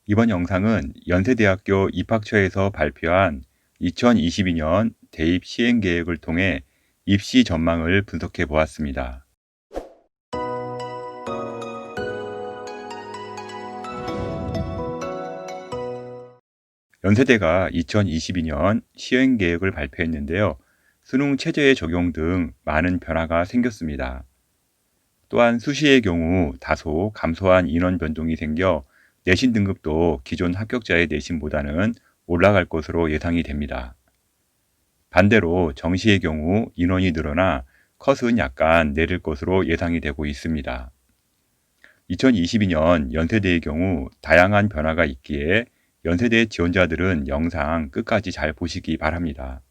이번 영상은 연세대학교 입학처에서 발표한 2022년 대입 시행 계획을 통해 입시 전망을 분석해 보았습니다. 연세대가 2022년 시행 계획을 발표했는데요. 수능 체제의 적용 등 많은 변화가 생겼습니다. 또한 수시의 경우 다소 감소한 인원 변동이 생겨 내신 등급도 기존 합격자의 내신보다는 올라갈 것으로 예상이 됩니다. 반대로 정시의 경우 인원이 늘어나 컷은 약간 내릴 것으로 예상이 되고 있습니다. 2022년 연세대의 경우 다양한 변화가 있기에 연세대 지원자들은 영상 끝까지 잘 보시기 바랍니다.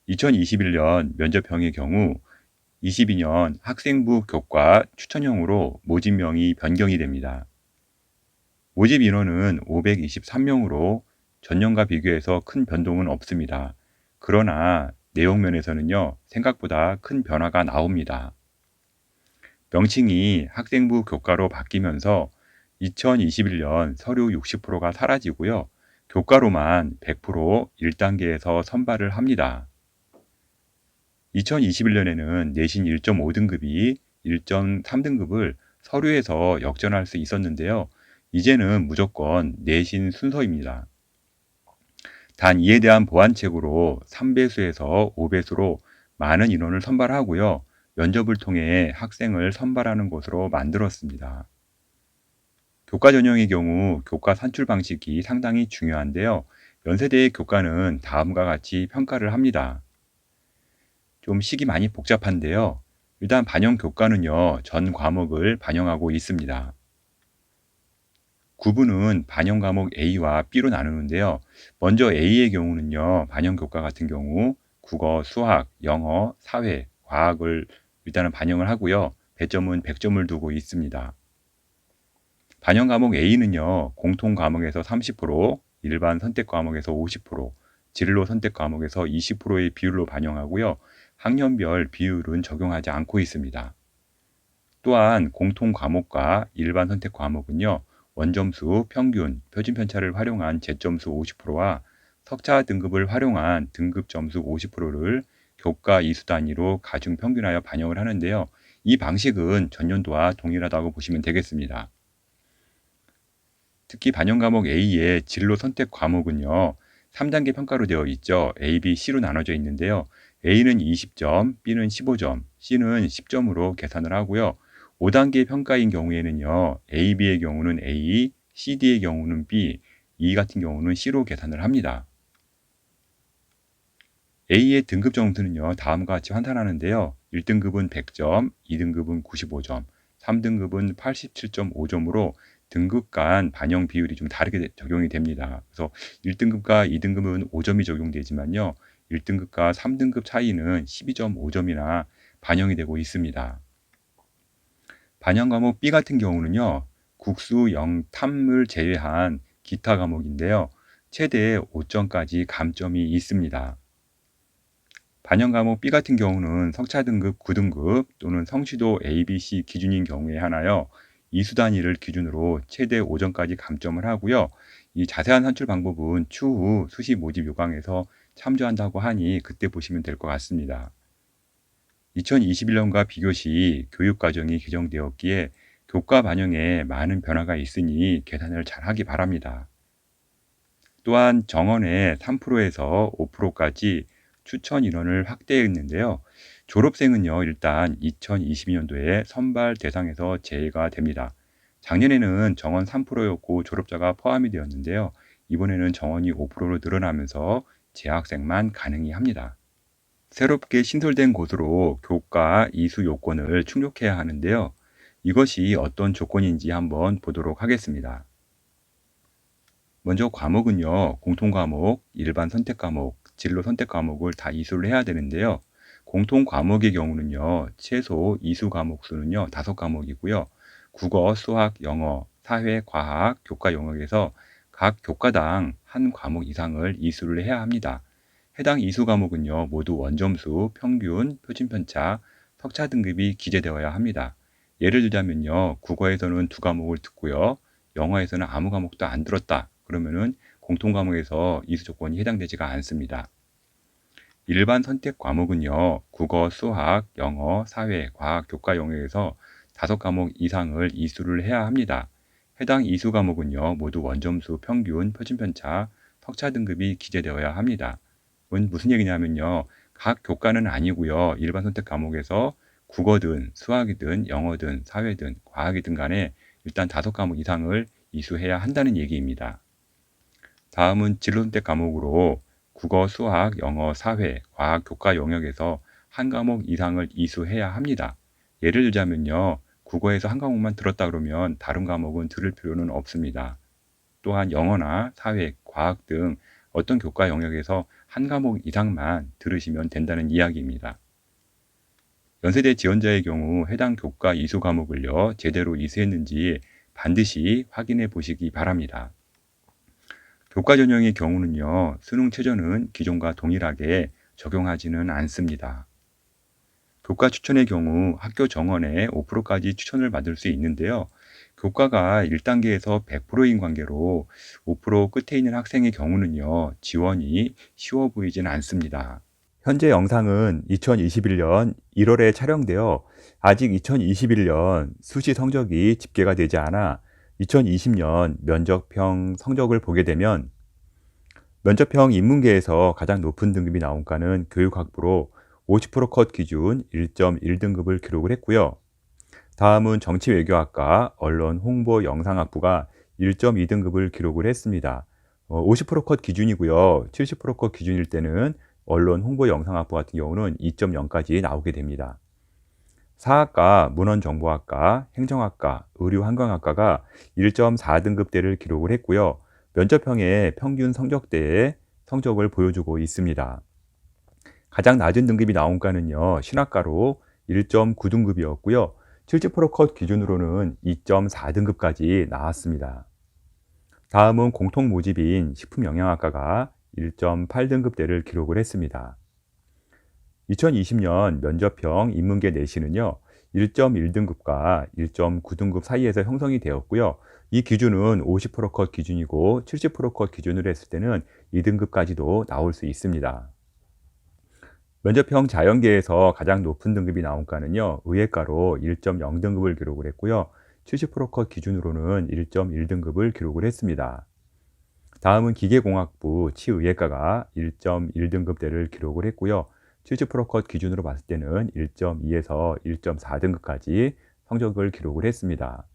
2021년 면접형의 경우 22년 학생부 교과 추천형으로 모집명이 변경이 됩니다. 모집 인원은 523명으로 전년과 비교해서 큰 변동은 없습니다. 그러나 내용 면에서는요, 생각보다 큰 변화가 나옵니다. 명칭이 학생부 교과로 바뀌면서 2021년 서류 60%가 사라지고요. 교과로만 100% 1단계에서 선발을 합니다. 2021년에는 내신 1.5등급이 1.3등급을 서류에서 역전할 수 있었는데요. 이제는 무조건 내신 순서입니다. 단 이에 대한 보완책으로 3배수에서 5배수로 많은 인원을 선발하고요. 면접을 통해 학생을 선발하는 것으로 만들었습니다. 교과 전형의 경우 교과 산출 방식이 상당히 중요한데요. 연세대의 교과는 다음과 같이 평가를 합니다. 좀 식이 많이 복잡한데요. 일단 반영 교과는요, 전 과목을 반영하고 있습니다. 구분은 반영 과목 A와 B로 나누는데요. 먼저 A의 경우는요, 반영 교과 같은 경우 국어, 수학, 영어, 사회, 과학을 일단은 반영을 하고요. 배점은 100점을 두고 있습니다. 반영 과목 A는요, 공통 과목에서 30%, 일반 선택 과목에서 50%, 진로 선택 과목에서 20%의 비율로 반영하고요. 학년별 비율은 적용하지 않고 있습니다. 또한 공통 과목과 일반 선택 과목은요, 원점수, 평균, 표준 편차를 활용한 재점수 50%와 석차 등급을 활용한 등급 점수 50%를 교과 이수 단위로 가중 평균하여 반영을 하는데요. 이 방식은 전년도와 동일하다고 보시면 되겠습니다. 특히 반영 과목 A의 진로 선택 과목은요, 3단계 평가로 되어 있죠. A, B, C로 나눠져 있는데요. A는 20점, B는 15점, C는 10점으로 계산을 하고요. 5단계 평가인 경우에는요, A, B의 경우는 A, C, D의 경우는 B, E 같은 경우는 C로 계산을 합니다. A의 등급 점수는요, 다음과 같이 환산하는데요. 1등급은 100점, 2등급은 95점, 3등급은 87.5점으로 등급 간 반영 비율이 좀 다르게 적용이 됩니다. 그래서 1등급과 2등급은 5점이 적용되지만요. 1등급과 3등급 차이는 12.5점이나 반영이 되고 있습니다. 반영 과목 B 같은 경우는요. 국수, 탐을 제외한 기타 과목인데요. 최대 5점까지 감점이 있습니다. 반영 과목 B 같은 경우는 석차 등급 9등급 또는 성취도 ABC 기준인 경우에 하나요. 이수 단위를 기준으로 최대 5점까지 감점을 하고요. 이 자세한 산출 방법은 추후 수시 모집 요강에서 참조한다고 하니 그때 보시면 될 것 같습니다. 2021년과 비교시 교육과정이 개정되었기에 교과 반영에 많은 변화가 있으니 계산을 잘 하기 바랍니다. 또한 정원의 3%에서 5%까지 추천 인원을 확대했는데요. 졸업생은요, 일단 2022년도에 선발 대상에서 제외가 됩니다. 작년에는 정원 3%였고 졸업자가 포함이 되었는데요. 이번에는 정원이 5%로 늘어나면서 재학생만 가능히 합니다. 새롭게 신설된 곳으로 교과 이수 요건을 충족해야 하는데요. 이것이 어떤 조건인지 한번 보도록 하겠습니다. 먼저 과목은요, 공통 과목, 일반 선택 과목, 진로 선택 과목을 다 이수를 해야 되는데요. 공통 과목의 경우는요, 최소 이수 과목 수는요, 5과목이고요. 국어, 수학, 영어, 사회, 과학, 교과 영역에서 각 교과당 한 과목 이상을 이수를 해야 합니다. 해당 이수 과목은요, 모두 원점수, 평균, 표준 편차, 석차 등급이 기재되어야 합니다. 예를 들자면요, 국어에서는 2과목을 듣고요. 영어에서는 아무 과목도 안 들었다. 그러면은 공통 과목에서 이수 조건이 해당되지가 않습니다. 일반 선택 과목은요, 국어, 수학, 영어, 사회, 과학, 교과 영역에서 5과목 이상을 이수를 해야 합니다. 해당 이수 과목은요, 모두 원점수, 평균, 표준편차, 석차 등급이 기재되어야 합니다. 이건 무슨 얘기냐면요, 각 교과는 아니고요, 일반 선택 과목에서 국어든, 수학이든, 영어든, 사회든, 과학이든 간에 일단 5과목 이상을 이수해야 한다는 얘기입니다. 다음은 진로선택 과목으로 국어, 수학, 영어, 사회, 과학, 교과 영역에서 한 과목 이상을 이수해야 합니다. 예를 들자면요, 국어에서 한 과목만 들었다 그러면 다른 과목은 들을 필요는 없습니다. 또한 영어나 사회, 과학 등 어떤 교과 영역에서 한 과목 이상만 들으시면 된다는 이야기입니다. 연세대 지원자의 경우 해당 교과 이수 과목을요, 제대로 이수했는지 반드시 확인해 보시기 바랍니다. 교과 전형의 경우는요, 수능 최저는 기존과 동일하게 적용하지는 않습니다. 교과 추천의 경우 학교 정원에 5%까지 추천을 받을 수 있는데요. 교과가 1단계에서 100%인 관계로 5% 끝에 있는 학생의 경우는요, 지원이 쉬워 보이진 않습니다. 현재 영상은 2021년 1월에 촬영되어 아직 2021년 수시 성적이 집계가 되지 않아 2020년 면접형 성적을 보게 되면 면접형 인문계에서 가장 높은 등급이 나온 과는 교육학부로 50% 컷 기준 1.1등급을 기록을 했고요. 다음은 정치외교학과 언론홍보영상학부가 1.2등급을 기록을 했습니다. 50%컷 기준이고요. 70%컷 기준일 때는 언론홍보영상학부 같은 경우는 2.0까지 나오게 됩니다. 사학과, 문헌정보학과, 행정학과, 의료환경학과가 1.4등급대를 기록을 했고요. 면접형의 평균 성적대의 성적을 보여주고 있습니다. 가장 낮은 등급이 나온 과는요, 신학과로 1.9등급이었고요. 70%컷 기준으로는 2.4등급까지 나왔습니다. 다음은 공통 모집인 식품영양학과가 1.8등급대를 기록을 했습니다. 2020년 면접형 인문계 내신은요, 1.1등급과 1.9등급 사이에서 형성이 되었고요. 이 기준은 50%컷 기준이고 70%컷 기준으로 했을 때는 2등급까지도 나올 수 있습니다. 면접형 자연계에서 가장 높은 등급이 나온 과는요, 의예과로 1.0등급을 기록을 했고요. 70%컷 기준으로는 1.1등급을 기록을 했습니다. 다음은 기계공학부 치의예과가 1.1등급대를 기록을 했고요. 70%컷 기준으로 봤을 때는 1.2에서 1.4등급까지 성적을 기록을 했습니다.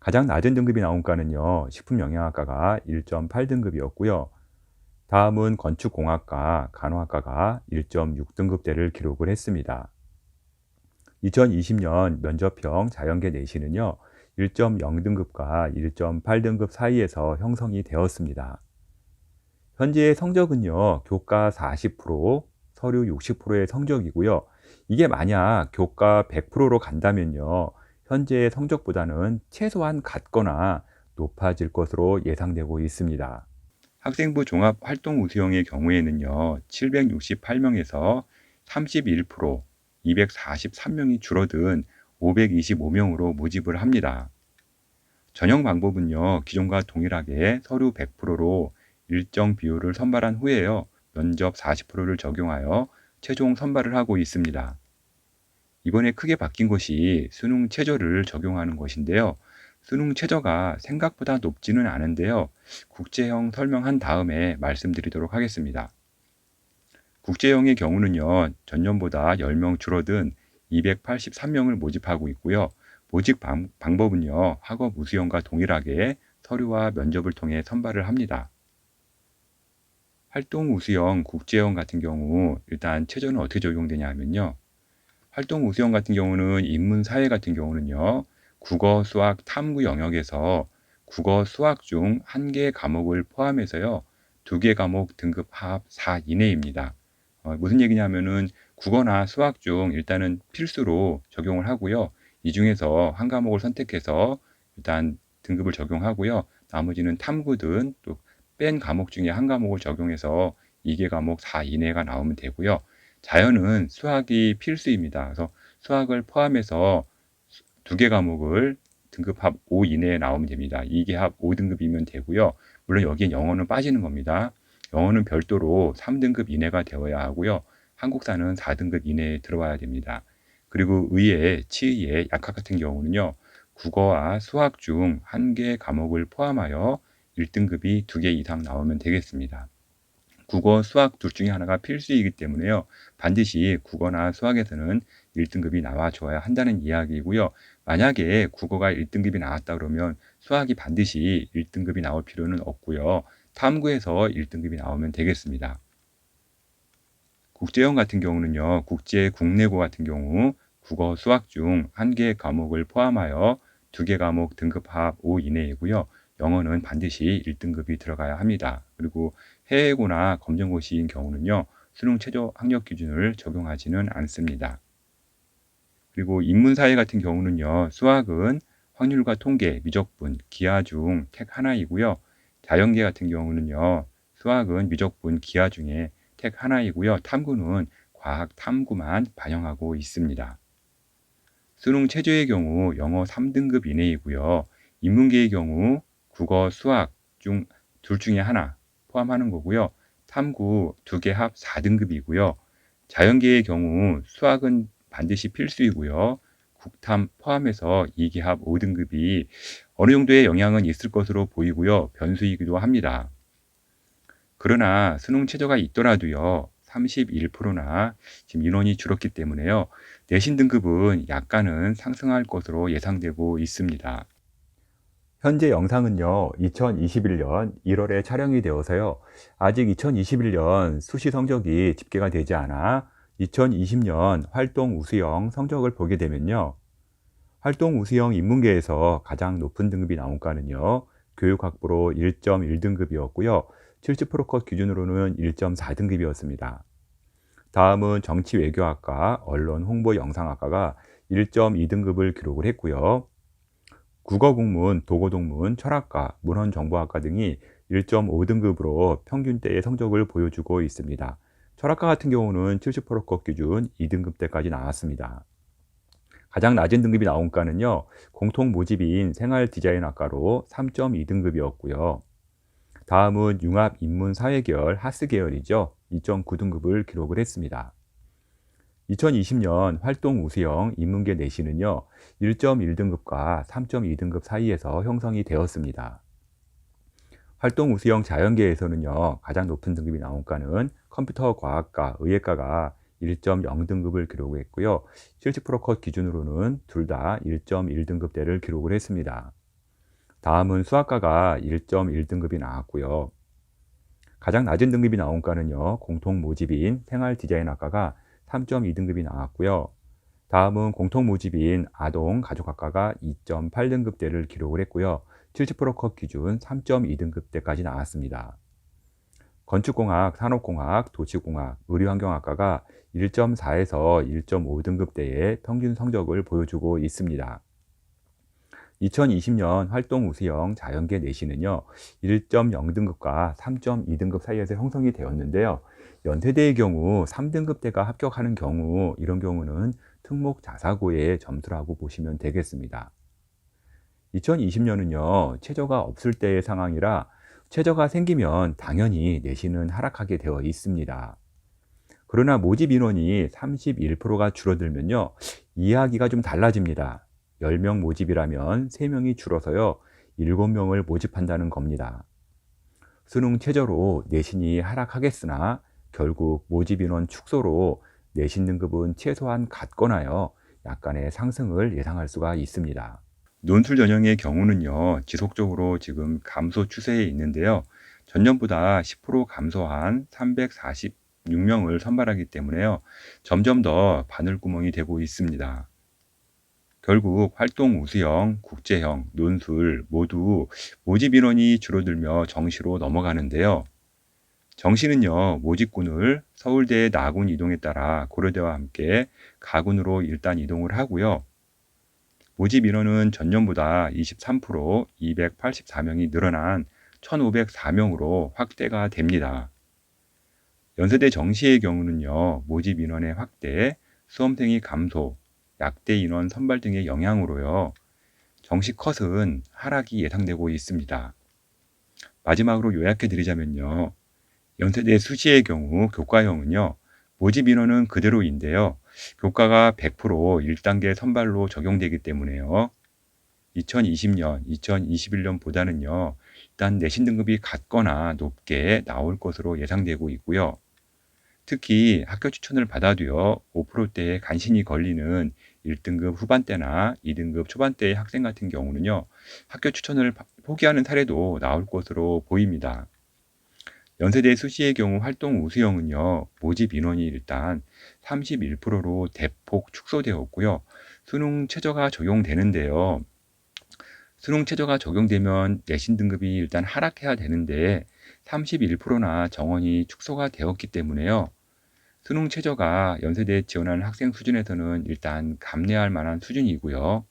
가장 낮은 등급이 나온 과는요, 식품영양학과가 1.8등급이었고요. 다음은 건축공학과, 간호학과가 1.6등급대를 기록을 했습니다. 2020년 면접형 자연계 내신은요, 1.0등급과 1.8등급 사이에서 형성이 되었습니다. 현재의 성적은요, 교과 40%, 서류 60%의 성적이고요. 이게 만약 교과 100%로 간다면요, 현재의 성적보다는 최소한 같거나 높아질 것으로 예상되고 있습니다. 학생부 종합활동 우수형의 경우에는요, 768명에서 31%, 243명이 줄어든 525명으로 모집을 합니다. 전형 방법은요, 기존과 동일하게 서류 100%로 일정 비율을 선발한 후에요, 면접 40%를 적용하여 최종 선발을 하고 있습니다. 이번에 크게 바뀐 것이 수능 최저를 적용하는 것인데요. 수능 최저가 생각보다 높지는 않은데요. 국제형 설명한 다음에 말씀드리도록 하겠습니다. 국제형의 경우는요, 전년보다 10명 줄어든 283명을 모집하고 있고요. 모집 방법은요, 학업 우수형과 동일하게 서류와 면접을 통해 선발을 합니다. 활동 우수형, 국제형 같은 경우 일단 최저는 어떻게 적용되냐 하면요. 활동 우수형 같은 경우는 인문사회 같은 경우는요. 국어, 수학, 탐구 영역에서 국어, 수학 중 1개 과목을 포함해서요. 2개 과목 등급 합 4 이내입니다. 무슨 얘기냐면은 국어나 수학 중 일단은 필수로 적용을 하고요. 이 중에서 한 과목을 선택해서 일단 등급을 적용하고요. 나머지는 탐구든 또 뺀 과목 중에 한 과목을 적용해서 2개 과목 4 이내가 나오면 되고요. 자연은 수학이 필수입니다. 그래서 수학을 포함해서 2개 과목을 등급합 5 이내에 나오면 됩니다. 2계합 5등급이면 되고요. 물론 여기에 영어는 빠지는 겁니다. 영어는 별도로 3등급 이내가 되어야 하고요. 한국사는 4등급 이내에 들어와야 됩니다. 그리고 의예, 치의의 약학 같은 경우는요. 국어와 수학 중 한 개 과목을 포함하여 1등급이 2개 이상 나오면 되겠습니다. 국어, 수학 둘 중에 하나가 필수이기 때문에요. 반드시 국어나 수학에서는 1등급이 나와줘야 한다는 이야기이고요. 만약에 국어가 1등급이 나왔다 그러면 수학이 반드시 1등급이 나올 필요는 없고요. 탐구에서 1등급이 나오면 되겠습니다. 국제형 같은 경우는요. 국제 국내고 같은 경우 국어, 수학 중 한 개 과목을 포함하여 2개 과목 등급합 5 이내이고요. 영어는 반드시 1등급이 들어가야 합니다. 그리고 해외고나 검정고시인 경우는요. 수능 최저 학력 기준을 적용하지는 않습니다. 그리고 인문사회 같은 경우는요. 수학은 확률과 통계, 미적분, 기하 중 택 하나이고요. 자연계 같은 경우는요. 수학은 미적분, 기하 중에 택 하나이고요. 탐구는 과학 탐구만 반영하고 있습니다. 수능 최저의 경우 영어 3등급 이내이고요. 인문계의 경우 국어, 수학 중 둘 중에 하나 포함하는 거고요. 탐구 2개 합 4등급이고요. 자연계의 경우 수학은 반드시 필수이고요. 국탐 포함해서 2개 합 5등급이 어느 정도의 영향은 있을 것으로 보이고요. 변수이기도 합니다. 그러나 수능 최저가 있더라도요. 31%나 지금 인원이 줄었기 때문에요. 내신 등급은 약간은 상승할 것으로 예상되고 있습니다. 현재 영상은요, 2021년 1월에 촬영이 되어서요, 아직 2021년 수시 성적이 집계가 되지 않아 2020년 활동 우수형 성적을 보게 되면요, 활동 우수형 인문계에서 가장 높은 등급이 나온 과는요, 교육학부로 1.1등급이었고요, 70%컷 기준으로는 1.4등급이었습니다. 다음은 정치외교학과, 언론홍보영상학과가 1.2등급을 기록을 했고요. 국어국문, 도고동문, 철학과, 문헌정보학과 등이 1.5등급으로 평균대의 성적을 보여주고 있습니다. 철학과 같은 경우는 70%컷 기준 2등급대까지 나왔습니다. 가장 낮은 등급이 나온 과는요, 공통 모집인 생활디자인학과로 3.2등급이었고요. 다음은 융합인문사회계열 하스 계열이죠. 2.9등급을 기록을 했습니다. 2020년 활동 우수형 인문계 내신은요, 1.1등급과 3.2등급 사이에서 형성이 되었습니다. 활동 우수형 자연계에서는요, 가장 높은 등급이 나온 과는 컴퓨터과학과, 의예과가 1.0등급을 기록했고요. 70%컷 기준으로는 둘 다 1.1등급대를 기록을 했습니다. 다음은 수학과가 1.1등급이 나왔고요. 가장 낮은 등급이 나온 과는요, 공통 모집인 생활디자인학과가 3.2등급이 나왔고요. 다음은 공통 모집인 아동가족학과가 2.8등급대를 기록을 했고요. 70%컷 기준 3.2등급대까지 나왔습니다. 건축공학, 산업공학, 도시공학, 의료환경학과가 1.4에서 1.5등급대의 평균 성적을 보여주고 있습니다. 2020년 활동 우수형 자연계 내신은요, 1.0등급과 3.2등급 사이에서 형성이 되었는데요. 연세대의 경우 3등급대가 합격하는 경우, 이런 경우는 특목 자사고의 점수라고 보시면 되겠습니다. 2020년은요, 최저가 없을 때의 상황이라 최저가 생기면 당연히 내신은 하락하게 되어 있습니다. 그러나 모집 인원이 31%가 줄어들면요, 이야기가 좀 달라집니다. 10명 모집이라면 3명이 줄어서요, 7명을 모집한다는 겁니다. 수능 최저로 내신이 하락하겠으나 결국 모집 인원 축소로 내신 등급은 최소한 같거나요, 약간의 상승을 예상할 수가 있습니다. 논술 전형의 경우는요, 지속적으로 지금 감소 추세에 있는데요. 전년보다 10% 감소한 346명을 선발하기 때문에요, 점점 더 바늘구멍이 되고 있습니다. 결국 활동 우수형, 국제형, 논술 모두 모집 인원이 줄어들며 정시로 넘어가는데요. 정시는요, 모집군을 서울대 나군 이동에 따라 고려대와 함께 가군으로 일단 이동을 하고요. 모집 인원은 전년보다 23%, 284명이 늘어난 1,504명으로 확대가 됩니다. 연세대 정시의 경우는요, 모집 인원의 확대, 수험생이 감소, 약대 인원 선발 등의 영향으로요, 정시 컷은 하락이 예상되고 있습니다. 마지막으로 요약해 드리자면요. 연세대 수시의 경우 교과형은요. 모집 인원은 그대로인데요. 교과가 100% 1단계 선발로 적용되기 때문에요. 2020년, 2021년보다는요. 일단 내신 등급이 같거나 높게 나올 것으로 예상되고 있고요. 특히 학교 추천을 받아도요. 5%대에 간신히 걸리는 1등급 후반대나 2등급 초반대의 학생 같은 경우는요. 학교 추천을 포기하는 사례도 나올 것으로 보입니다. 연세대 수시의 경우 활동 우수형은요. 모집 인원이 일단 31%로 대폭 축소되었고요. 수능 최저가 적용되는데요. 수능 최저가 적용되면 내신 등급이 일단 하락해야 되는데 31%나 정원이 축소가 되었기 때문에요. 수능 최저가 연세대에 지원하는 학생 수준에서는 일단 감내할 만한 수준이고요.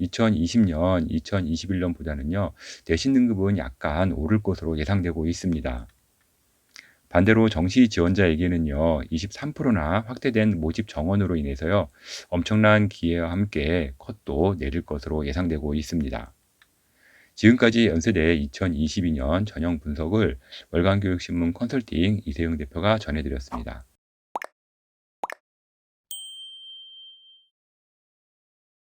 2020년, 2021년보다는요. 내신 등급은 약간 오를 것으로 예상되고 있습니다. 반대로 정시 지원자에게는요. 23%나 확대된 모집 정원으로 인해서요. 엄청난 기회와 함께 컷도 내릴 것으로 예상되고 있습니다. 지금까지 연세대 2022년 전형 분석을 월간교육신문 컨설팅 이세용 대표가 전해드렸습니다.